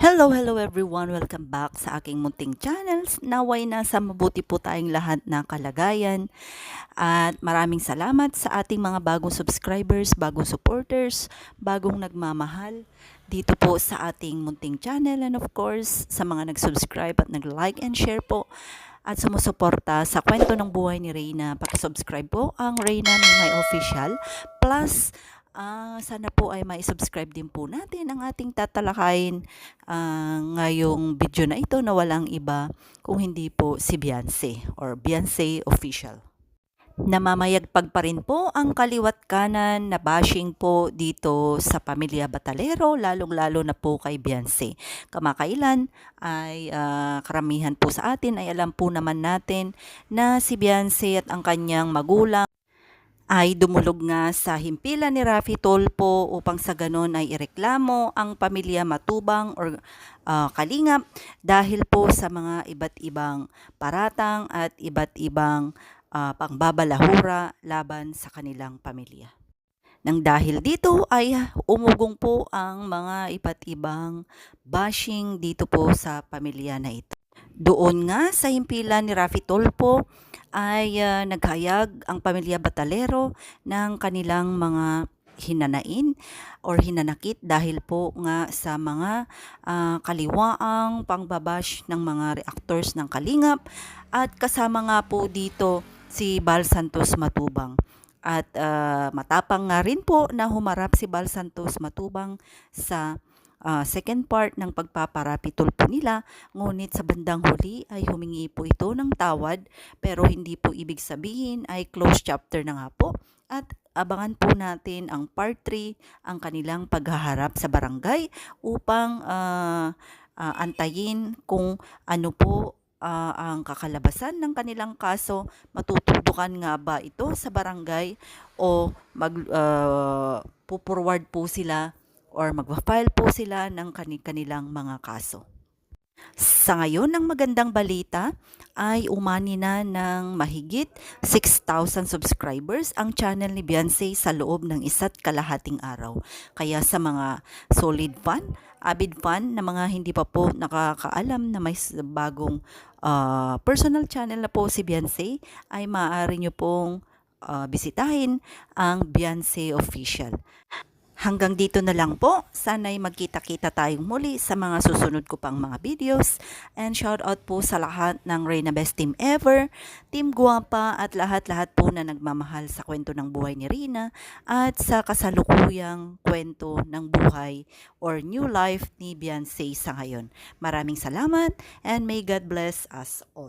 Hello everyone! Welcome back sa aking munting channels. Naway nasa mabuti po tayong lahat na kalagayan. At maraming salamat sa ating mga bagong subscribers, bagong supporters, bagong nagmamahal dito po sa ating munting channel. And of course, sa mga nag-subscribe at nag-like and share po at sumusuporta sa kwento ng buhay ni Reyna. Pakisubscribe po ang Reyna Mimay Official. Plus, sana po ay mai-subscribe din po natin ang ating tatalakayin ngayong video na ito na walang iba kung hindi po si Beyonce or Beyonce Official. Namamayagpag pa rin po ang kaliwat kanan na bashing po dito sa pamilya Batalero, lalong-lalo na po kay Beyonce. Kamakailan ay karamihan po sa atin ay alam po naman natin na si Beyonce at ang kanyang magulang ay dumulog nga sa himpilan ni Raffy Tulfo upang sa ganon ay ireklamo ang pamilya Matubang or Kalingap dahil po sa mga iba't ibang paratang at iba't ibang pangbabalahura laban sa kanilang pamilya. Nang dahil dito ay umugong po ang mga iba't ibang bashing dito po sa pamilya na ito. Doon nga sa himpilan ni Raffy Tulfo ay naghayag ang pamilya Batalero ng kanilang mga hinanain or hinanakit dahil po nga sa mga kaliwaang pangbabash ng mga reactors ng Kalingap at kasama nga po dito si Bal Santos Matubang. At matapang nga rin po na humarap si Bal Santos Matubang sa second part ng pagpaparapi Tulfo nila, ngunit sa bandang huli ay humingi po ito ng tawad, pero hindi po ibig sabihin ay close chapter na nga po. At abangan po natin ang part 3, ang kanilang paghaharap sa barangay upang antayin kung ano po ang kakalabasan ng kanilang kaso. Matututukan nga ba ito sa barangay o pupurward po sila or magpa-file po sila ng kanilang mga kaso. Sa ngayon, ang magandang balita ay umani na ng mahigit 6,000 subscribers ang channel ni Beyonce sa loob ng 1.5 araw. Kaya sa mga solid fan, avid fan na mga hindi pa po nakakaalam na may bagong personal channel na po si Beyonce, ay maaari nyo pong bisitahin ang Beyonce Official. Hanggang dito na lang po. Sana'y magkita-kita tayong muli sa mga susunod ko pang mga videos. And shout out po sa lahat ng Reyna Best Team Ever, Team Guapa at lahat-lahat po na nagmamahal sa kwento ng buhay ni Reyna at sa kasalukuyang kwento ng buhay or new life ni Beyonce sa ngayon. Maraming salamat and may God bless us all.